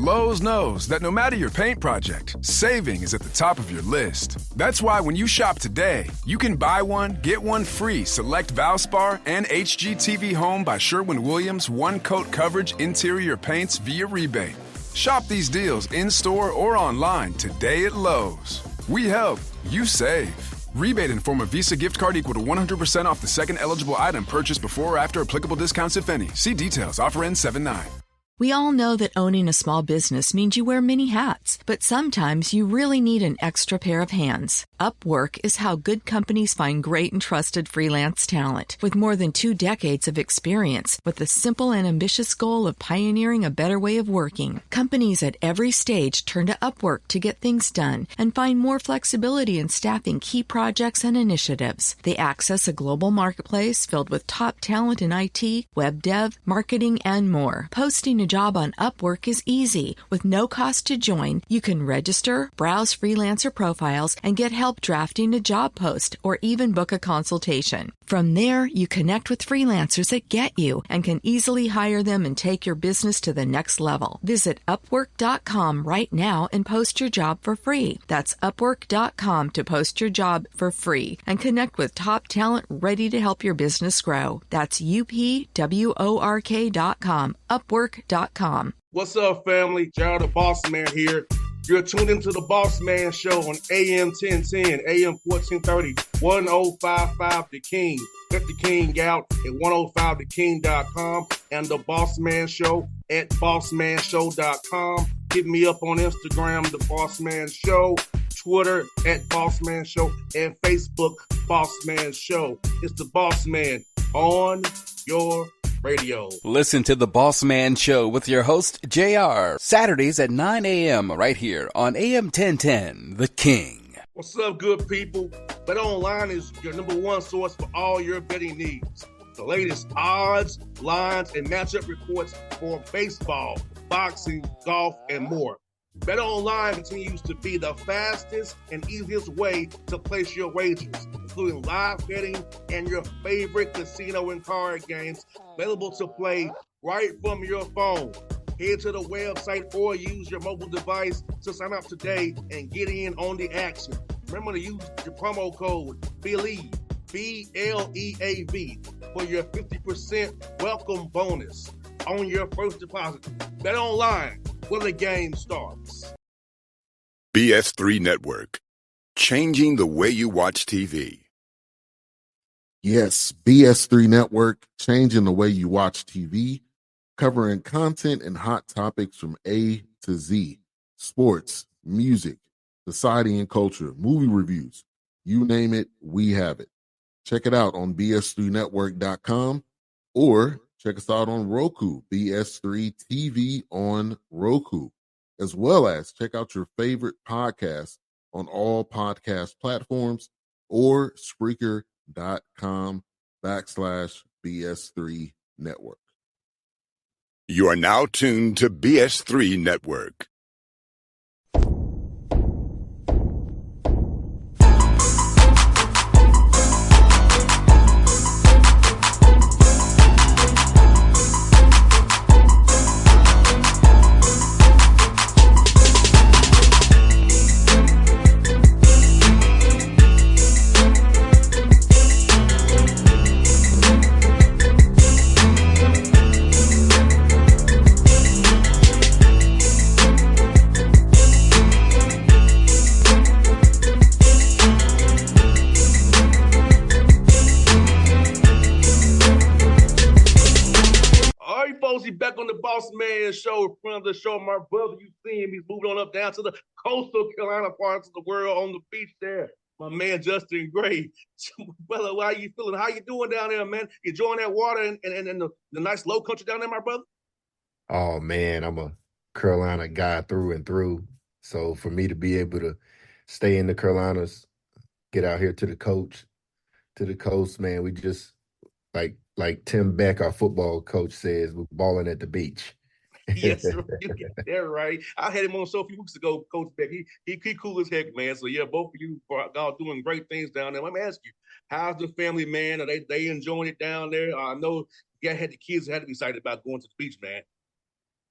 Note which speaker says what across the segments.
Speaker 1: Lowe's knows that no matter your paint project, saving is at the top of your list. That's why when you shop today, you can buy one, get one free select Valspar and HGTV Home by Sherwin-Williams one-coat coverage interior paints via rebate. Shop these deals in-store or online today at Lowe's. We help, you save. Rebate in form of Visa gift card equal to 100% off the second eligible item purchased before or after applicable discounts, if any. See details. Offer ends 7/9.
Speaker 2: We all know that owning a small business means you wear many hats, but sometimes you really need an extra pair of hands. Upwork is how good companies find great and trusted freelance talent. With more than 2 decades of experience, with the simple and ambitious goal of pioneering a better way of working, companies at every stage turn to Upwork to get things done and find more flexibility in staffing key projects and initiatives. They access a global marketplace filled with top talent in IT, web dev, marketing, and more. Posting a job on Upwork is easy. With no cost to join, you can register, browse freelancer profiles, and get help drafting a job post or even book a consultation. From there, you connect with freelancers that get you and can easily hire them and take your business to the next level. Visit Upwork.com right now and post your job for free. That's Upwork.com to post your job for free and connect with top talent ready to help your business grow. That's UPWORK.com, Upwork.com.
Speaker 3: What's up, family? Gerald the Bossman here. You're tuned into the Bossman Show on AM 1010, AM 1430, 1055 The King. Check The King out at 105theking.com and the Bossman Show at bossmanshow.com. Hit me up on Instagram, The Bossman Show, Twitter at Bossman Show, and Facebook, Bossman Show. It's the Bossman on your radio.
Speaker 4: Listen to the Bossman Show with your host, JR, Saturdays at 9 a.m. right here on AM 1010, The King.
Speaker 3: What's up, good people? BetOnline is your number one source for all your betting needs. The latest odds, lines, and matchup reports for baseball, boxing, golf, and more. BetOnline continues to be the fastest and easiest way to place your wagers, including live betting and your favorite casino and card games available to play right from your phone. Head to the website or use your mobile device to sign up today and get in on the action. Remember to use your promo code BELIEVE, BLEAV, for your 50% welcome bonus on your first deposit. BetOnline, where the game starts.
Speaker 5: BS3 Network, changing the way you watch TV.
Speaker 6: Yes, BS3 Network, changing the way you watch TV, covering content and hot topics from A to Z, sports, music, society and culture, movie reviews, you name it, we have it. Check it out on bs3network.com or check us out on Roku, BS3 TV on Roku, as well as check out your favorite podcast on all podcast platforms or Spreaker.com/BS3 Network.
Speaker 5: You are now tuned to BS3 Network.
Speaker 3: Back on the Bossman Show, in front of the show, my brother, you see him, he's moving on up down to the coastal Carolina parts of the world on the beach there. My man, Justin Gray. Brother, how you feeling? How you doing down there, man? You enjoying that water and the nice low country down there, my brother?
Speaker 7: Oh, man, I'm a Carolina guy through and through. So for me to be able to stay in the Carolinas, get out here to the coast, man, we just, like Tim Beck, our football coach, says, we're balling at the beach.
Speaker 3: Yes, sir. They're right. I had him on the show a few weeks ago, Coach Beck. He cool as heck, man. So yeah, both of you are doing great things down there. Let me ask you, how's the family, man? Are they enjoying it down there? I know you had the kids that had to be excited about going to the beach, man.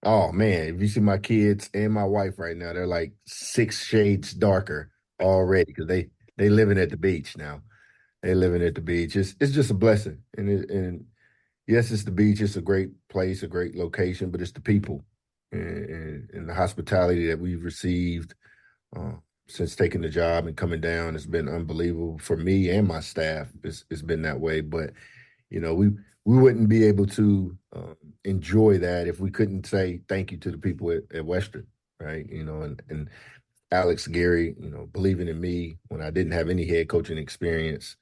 Speaker 7: Oh man, if you see my kids and my wife right now, they're like 6 shades darker already because they living at the beach now. They living at the beach. It's just a blessing, and yes, it's the beach. It's a great place, a great location, but it's the people and the hospitality that we've received uh, since taking the job and coming down. It's been unbelievable for me and my staff. It's been that way, but we wouldn't be able to enjoy that if we couldn't say thank you to the people at Western, right? And Alex Gary, believing in me when I didn't have any head coaching experience,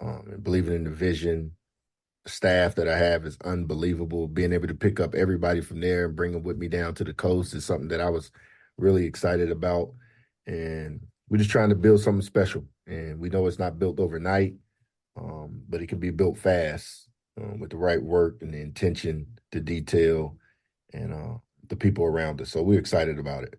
Speaker 7: and believing in the vision. Staff that I have is unbelievable. Being able to pick up everybody from there and bring them with me down to the coast is something that I was really excited about. And we're just trying to build something special. And we know it's not built overnight, but it can be built fast with the right work and the intention, the detail, and the people around us. So we're excited about it.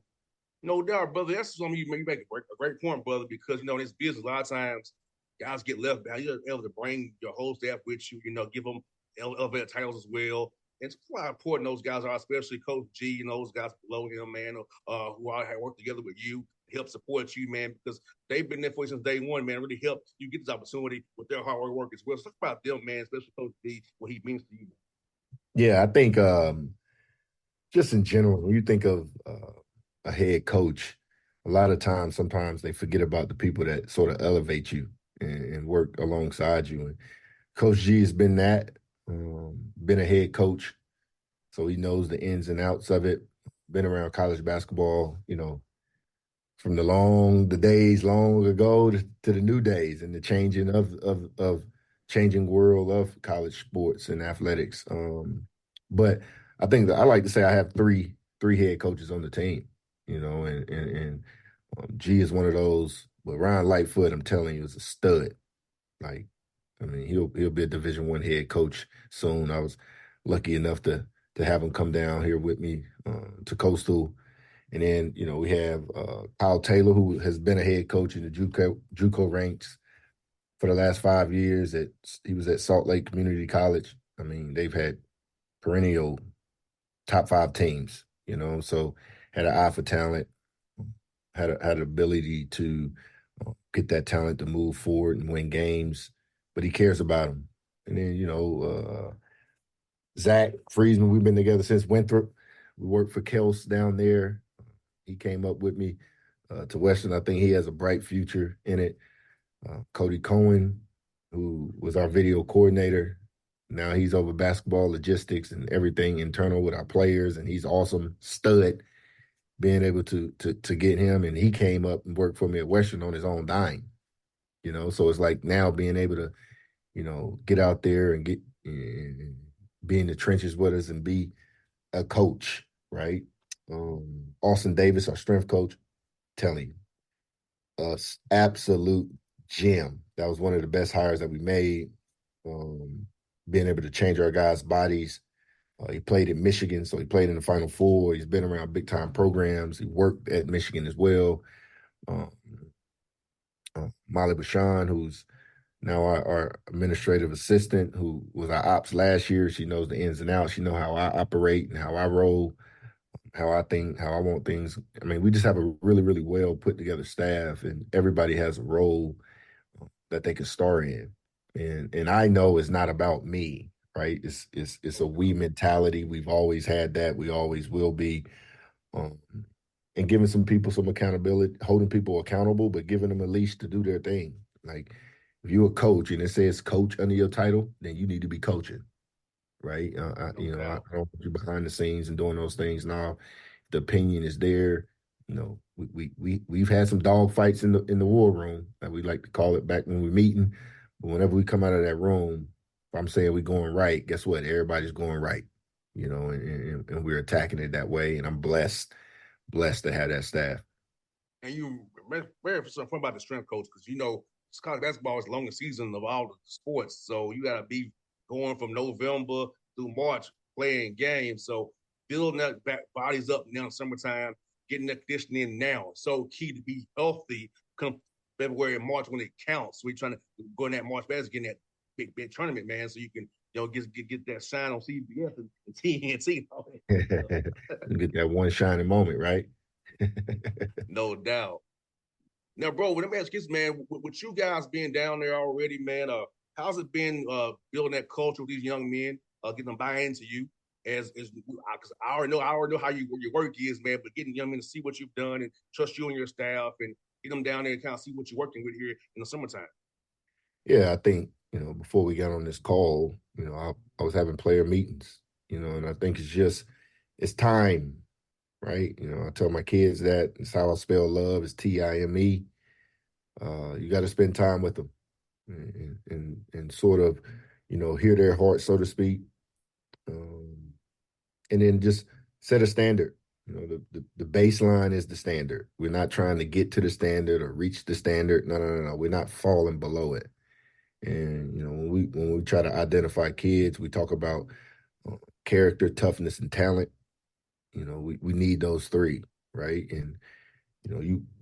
Speaker 3: No doubt, brother. That's something you make a great point, brother, because, in this business, a lot of times guys get left behind. You're able to bring your whole staff with you, give them elevated titles as well. It's quite important those guys are, especially Coach G and those guys below him, man, who all have worked together with you, help support you, man, because they've been there for you since day one, man. Really helped you get this opportunity with their hard work as well. So talk about them, man, especially Coach G, what he means to you.
Speaker 7: Yeah, I think just in general, when you think of a head coach, a lot of times, sometimes they forget about the people that sort of elevate you and work alongside you. And Coach G has been that, been a head coach, so he knows the ins and outs of it. Been around college basketball, from the days long ago to the new days and the changing of changing world of college sports and athletics. But I think that I like to say I have three head coaches on the team, and G is one of those. But Ryan Lightfoot, I'm telling you, is a stud. Like, I mean, he'll be a Division I head coach soon. I was lucky enough to have him come down here with me to Coastal. And then, we have Kyle Taylor, who has been a head coach in the JUCO ranks for the last 5 years. He was at Salt Lake Community College. I mean, they've had perennial top 5 teams, so had an eye for talent, had an ability to get that talent to move forward and win games, but he cares about them. And then, Zach Friesman, we've been together since Winthrop. We worked for Kels down there. He came up with me to Western. I think he has a bright future in it. Cody Cohen, who was our video coordinator. Now he's over basketball logistics and everything internal with our players, and he's awesome, stud. Being able to get him, and he came up and worked for me at Western on his own dime. So it's like now being able to, get out there and be in the trenches with us and be a coach, right? Austin Davis, our strength coach, telling you, absolute gem. That was one of the best hires that we made. Being able to change our guys' bodies. He played at Michigan, so he played in the Final Four. He's been around big-time programs. He worked at Michigan as well. Molly Bashan, who's now our administrative assistant, who was our ops last year. She knows the ins and outs. She knows how I operate and how I roll, how I think, how I want things. I mean, we just have a really, really well put together staff, and everybody has a role that they can star in. And I know it's not about me, right? It's a we mentality. We've always had that. We always will be. And giving some people some accountability, holding people accountable, but giving them a leash to do their thing. Like, if you're a coach and it says coach under your title, then you need to be coaching, right? I don't want you behind the scenes and doing those things. Now, the opinion is there. We've had some dog fights in the war room, that we like to call it, back when we're meeting. But whenever we come out of that room, if I'm saying we're going right, guess what? Everybody's going right, and we're attacking it that way. And I'm blessed to have that staff.
Speaker 3: And you very something about the strength coach, because college basketball is the longest season of all the sports. So you got to be going from November through March playing games. So building that bodies up now in summertime, getting that conditioning now. So key to be healthy come February and March when it counts. So we're trying to go in that March Madness, getting that big tournament, man, so you can get that shine on CBS and TNT.
Speaker 7: Get that one shining moment, right?
Speaker 3: No doubt. Now, bro, let me ask you this, man. With you guys being down there already, man, how's it been building that culture with these young men, getting them buy into you? Because I already know how your work is, man. But getting young men to see what you've done and trust you and your staff, and get them down there and kind of see what you're working with here in the summertime.
Speaker 7: Yeah, I think, before we got on this call, I was having player meetings, and I think it's time, right? I tell my kids that it's how I spell love is Time. You got to spend time with them and sort of, hear their heart, so to speak. Um, and then just set a standard. The baseline is the standard. We're not trying to get to the standard or reach the standard. No, no, no, no. We're not falling below it. And when we try to identify kids, we talk about character, toughness, and talent. We need those three, right? And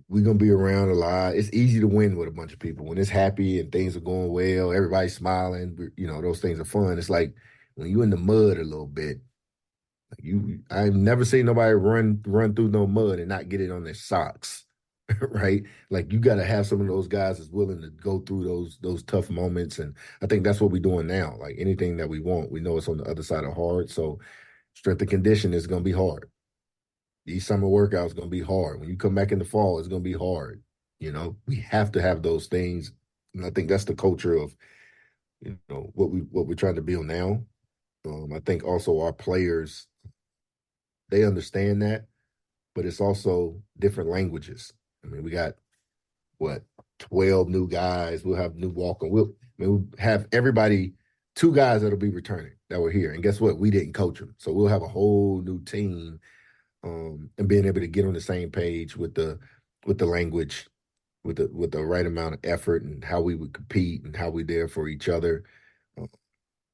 Speaker 7: we're gonna be around a lot. It's easy to win with a bunch of people when it's happy and things are going well. Everybody's smiling. Those things are fun. It's like when you're in the mud a little bit. I've never seen nobody run through no mud and not get it on their socks. Right? Like you got to have some of those guys that's willing to go through those tough moments, and I think that's what we're doing now. Like anything that we want, we know it's on the other side of hard. So strength and condition is going to be hard. These summer workouts going to be hard. When you come back in the fall, it's going to be hard. We have to have those things, and I think that's the culture of what we're trying to build now. I think also our players, they understand that, but it's also different languages. I mean, we got 12 new guys. We'll have new walk-on. We'll have everybody, 2 guys that'll be returning that were here. And guess what? We didn't coach them. So we'll have a whole new team, and being able to get on the same page with the language, with the right amount of effort and how we would compete and how we're there for each other.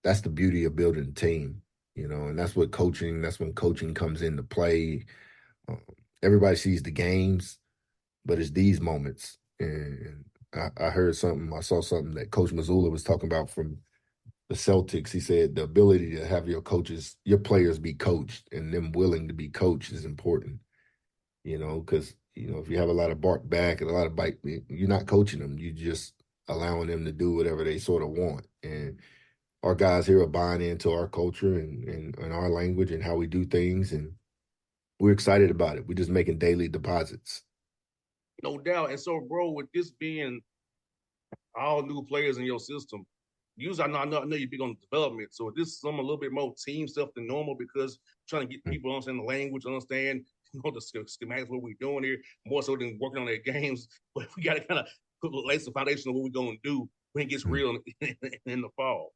Speaker 7: That's the beauty of building a team, and that's when coaching comes into play. Everybody sees the games, but it's these moments. And I saw something that Coach Mazzulla was talking about from the Celtics. He said the ability to have your players be coached and them willing to be coached is important, because, if you have a lot of bark back and a lot of bite, you're not coaching them. You're just allowing them to do whatever they sort of want. And our guys here are buying into our culture and our language and how we do things. And we're excited about it. We're just making daily deposits.
Speaker 3: No doubt. And so, bro, with this being all new players in your system, usually I know you're big on development. So this is some a little bit more team stuff than normal because trying to get people to understand the language, understand the schematics, what we're doing here, more so than working on their games. But we got to kind of lay some foundation of what we're going to do when it gets real in the fall.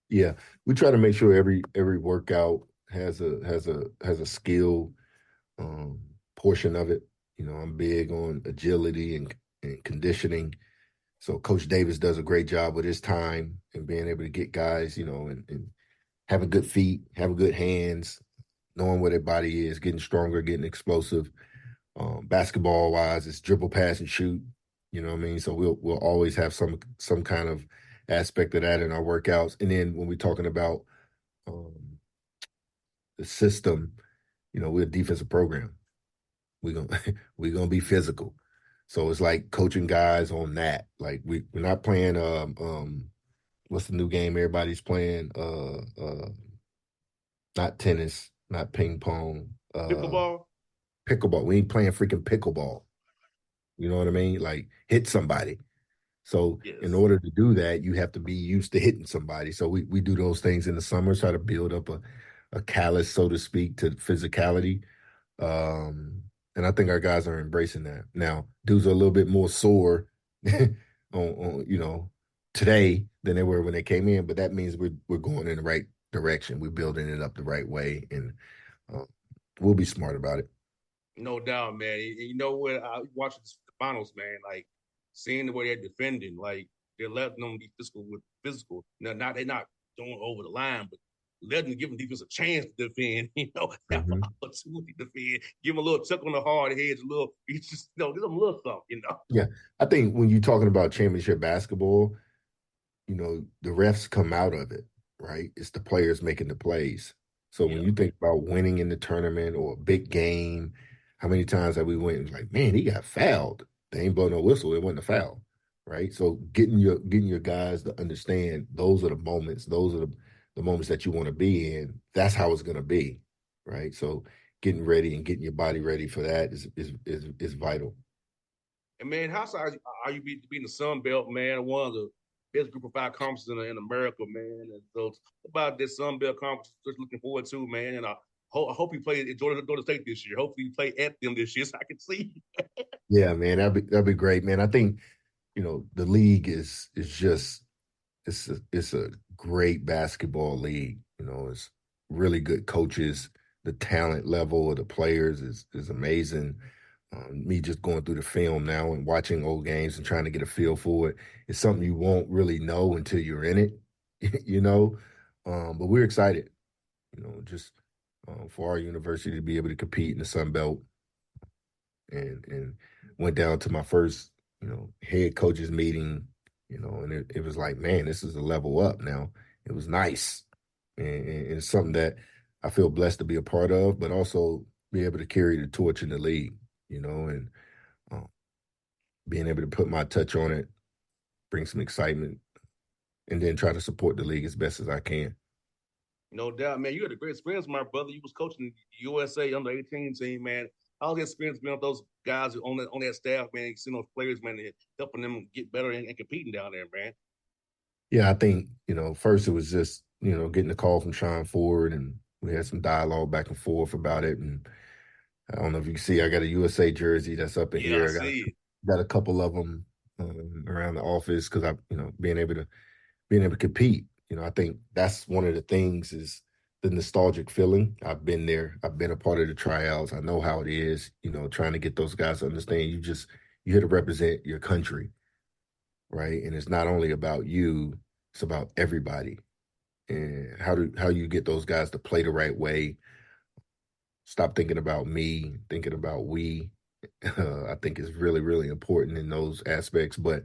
Speaker 7: Yeah, we try to make sure every workout has a skill portion of it. I'm big on agility and conditioning. So Coach Davis does a great job with his time and being able to get guys, and having good feet, having good hands, knowing where their body is, getting stronger, getting explosive. Basketball wise, it's dribble, pass, and shoot. You know what I mean? So we'll always have some kind of aspect of that in our workouts. And then when we're talking about the system, we're a defensive program. We're gonna be physical. So it's like coaching guys on that. Like we're not playing what's the new game everybody's playing? Not tennis, not ping pong.
Speaker 3: Pickleball?
Speaker 7: Pickleball. We ain't playing freaking pickleball. You know what I mean? Like hit somebody. So in order to do that, you have to be used to hitting somebody. So we do those things in the summer, try to build up a callus, so to speak, to physicality. And I think our guys are embracing that. Now, dudes are a little bit more sore on today than they were when they came in, but that means we're going in the right direction. We're building it up the right way, and we'll be smart about it.
Speaker 3: No doubt, man. And you know what? I watched the finals, man. Like seeing the way they're defending, like they're letting them be physical. Now, they're not going over the line, but letting give them defense a chance to defend. Have an opportunity to defend. Give them a little chuck on the hard heads, give them a little something.
Speaker 7: Yeah, I think when you're talking about championship basketball, the refs come out of it. right? It's the players making the plays. So when
Speaker 3: Yeah.
Speaker 7: you think about winning in the tournament or a big game, how many times have we went and was like, man, he got fouled. They ain't blow no whistle. It wasn't a foul, right? So getting your guys to understand those are the moments, those are the moments that you want to be in. That's how it's going to be, right? So getting ready and getting your body ready for that is vital.
Speaker 3: And man, how excited are you being the Sun Belt, man? One of the best group of five conferences in America, man. And so about this Sun Belt conference, just looking forward to, man. And I hope you play at Georgia State this year. Hopefully you play at them this year so I can see.
Speaker 7: Yeah, man, that'd be great, man. I think the league is just it's a great basketball league. It's really good coaches. The talent level of the players is amazing. Me just going through the film now and watching old games and trying to get a feel for it. It's something you won't really know until you're in it, you know. But we're excited, just for our university to be able to compete in the Sun Belt, and went down to my first head coaches meeting, and it was like, man, this is a level up now. It was nice, and it's something that I feel blessed to be a part of, but also be able to carry the torch in the league, and um, being able to put my touch on it, bring some excitement, and then try to support the league as best as I can.
Speaker 3: No doubt, man. You had a great experience, my brother. You was coaching the USA under 18 team, man. How's the experience been with those guys on that staff, man? Seeing those players, man, and helping them get better and competing down there, man.
Speaker 7: Yeah, I think, first it was just, getting a call from Sean Ford, and we had some dialogue back and forth about it. And I don't know if you can see, I got a USA jersey that's up in
Speaker 3: Yeah, I
Speaker 7: here. I got
Speaker 3: see it.
Speaker 7: got a couple of them around the office because being able to compete. I think that's one of the things is the nostalgic feeling. I've been there. I've been a part of the tryouts. I know how it is. Trying to get those guys to understand you here to represent your country, right? And it's not only about you; it's about everybody. And how you get those guys to play the right way. Stop thinking about me, thinking about we. I think is really, really important in those aspects. But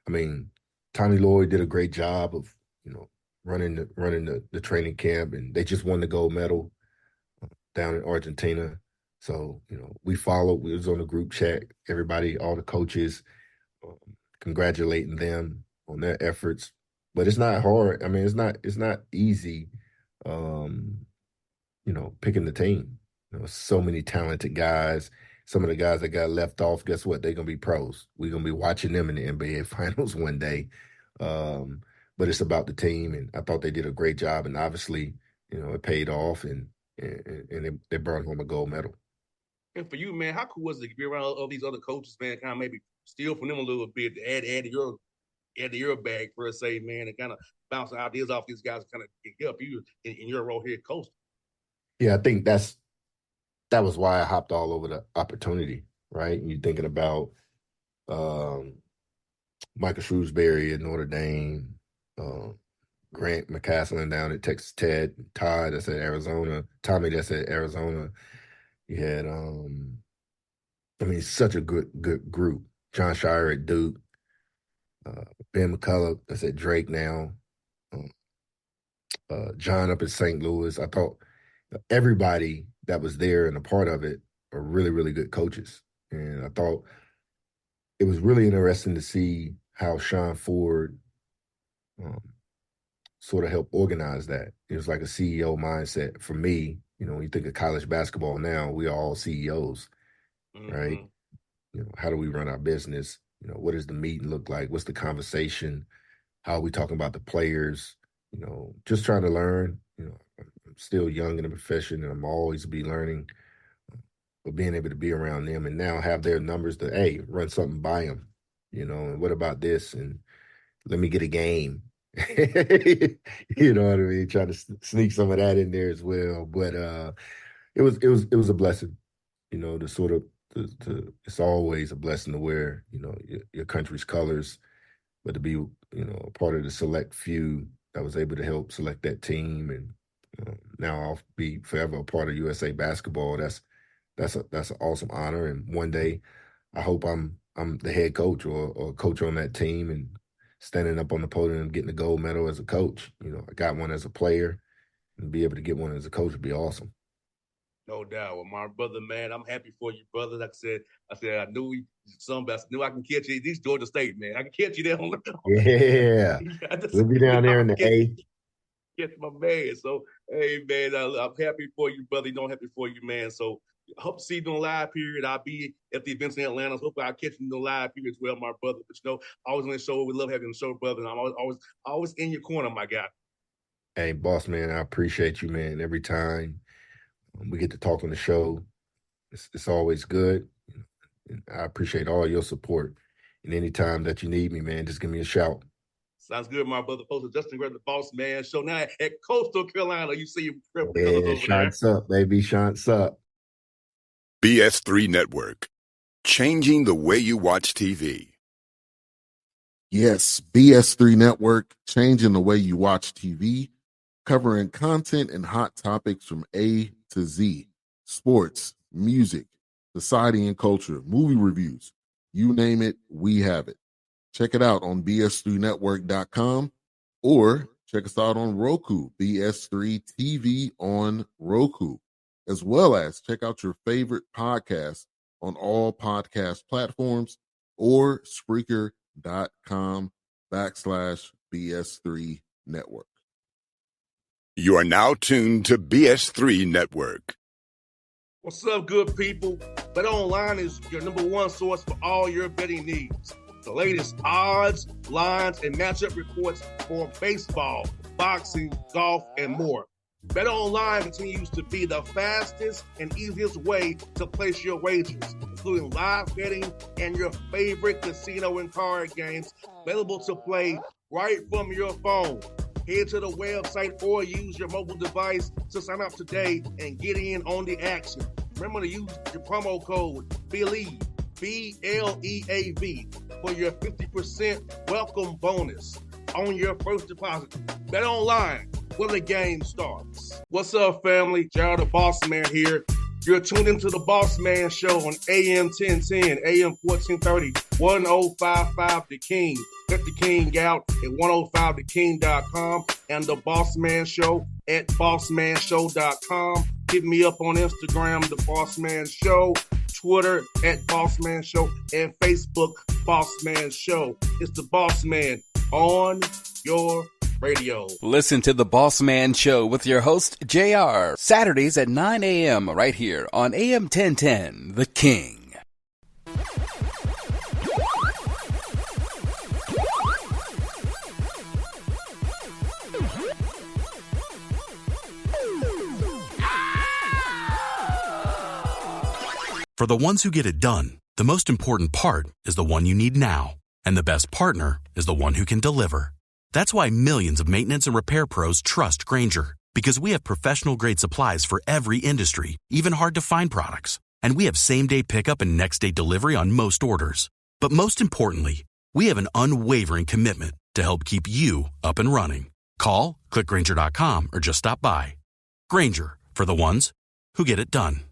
Speaker 7: I mean, Tommy Lloyd did a great job of, running the training camp, and they just won the gold medal down in Argentina. So, we followed. We was on the group chat, everybody, all the coaches, um, congratulating them on their efforts. But it's not hard. I mean, it's not easy, um, picking the team. So many talented guys. Some of the guys that got left off, guess what? They're gonna be pros. We're gonna be watching them in the NBA finals one day. Um, but it's about the team, and I thought they did a great job, and obviously, it paid off, and they brought home a gold medal.
Speaker 3: And for you, man, how cool was it to be around all these other coaches, man? Kind of maybe steal from them a little bit to add to your bag per se, man, and kind of bounce ideas off these guys, kind of help you in your role here, coach.
Speaker 7: Yeah, I think that was why I hopped all over the opportunity, right? And you're thinking about um, Michael Shrewsbury at Notre Dame, uh, Grant McCaslin down at Texas Tech, Todd that's at Arizona, Tommy that's at Arizona. You had, such a good group. John Shire at Duke, uh, Ben McCullough that's at Drake now, um, John up at St. Louis. I thought everybody that was there and a part of it are really, really good coaches. And I thought it was really interesting to see how Sean Ford um, sort of helped organize that. It was like a CEO mindset for me. When you think of college basketball now, we are all CEOs, right?
Speaker 3: Mm-hmm.
Speaker 7: How do we run our business? What does the meeting look like? What's the conversation? How are we talking about the players? Just trying to learn. I'm still young in the profession, and I'm always be learning. But being able to be around them and now have their numbers to, hey, run something by them, and what about this? And let me get a game. You know what I mean? Try to sneak some of that in there as well. But it was a blessing, to sort of it's always a blessing to wear, your country's colors, but to be, a part of the select few that was able to help select that team. And now I'll be forever a part of USA basketball. That's an awesome honor. And one day I hope I'm the head coach or coach on that team, and standing up on the podium and getting a gold medal as a coach. I got one as a player, and be able to get one as a coach would be awesome.
Speaker 3: No doubt. Well, my brother, man, I'm happy for you, brother. Like I said, I knew I knew I can catch you. These Georgia State, man. I can catch you there on the
Speaker 7: Yeah. We'll be down there in the A.
Speaker 3: Catch my man. So, hey, man, I'm happy for you, brother. I'm happy for you, man. So, I hope to see you in the live period. I'll be at the events in Atlanta. So hopefully I'll catch you in the live period as well, my brother. But, always on the show. We love having you on the show, brother. And I'm always in your corner, my guy.
Speaker 7: Hey, boss man, I appreciate you, man. Every time we get to talk on the show, it's always good. And I appreciate all your support. And anytime that you need me, man, just give me a shout.
Speaker 3: Sounds good, my brother. Posted Justin Gray, the Bossman Show. Now at Coastal Carolina, you see him.
Speaker 7: Yeah, shots up, baby. Shots up.
Speaker 5: BS3 Network. Changing the way you watch TV.
Speaker 6: Yes, BS3 Network, changing the way you watch TV, covering content and hot topics from A to Z. Sports, music, society and culture, movie reviews. You name it, we have it. Check it out on bs3network.com or check us out on Roku, BS3 TV on Roku, as well as check out your favorite podcast on all podcast platforms or Spreaker.com/BS3 Network.
Speaker 5: You are now tuned to BS3 Network.
Speaker 3: What's up, good people? Bet Online is your number one source for all your betting needs. The latest odds, lines, and matchup reports for baseball, boxing, golf, and more. Bet Online continues to be the fastest and easiest way to place your wagers, including live betting and your favorite casino and card games available to play right from your phone. Head to the website or use your mobile device to sign up today and get in on the action. Remember to use your promo code BELIEVE, BLEAV, for your 50% welcome bonus on your first deposit. Bet Online, where the game starts. What's up, family? Gerald the Bossman here. You're tuned into the Bossman Show on AM 1010, AM 1430, 1055 The King. Check The King out at 105theking.com and the Bossman Show at bossmanshow.com. Hit me up on Instagram, The Bossman Show, Twitter at Bossman Show, and Facebook, Bossman Show. It's the Bossman on your radio.
Speaker 4: Listen to The Bossman Show with your host, JR, Saturdays at 9 a.m. right here on AM 1010, The King.
Speaker 8: For the ones who get it done, the most important part is the one you need now. And the best partner is the one who can deliver. That's why millions of maintenance and repair pros trust Grainger, because we have professional-grade supplies for every industry, even hard-to-find products. And we have same-day pickup and next-day delivery on most orders. But most importantly, we have an unwavering commitment to help keep you up and running. Call, click Grainger.com, or just stop by. Grainger, for the ones who get it done.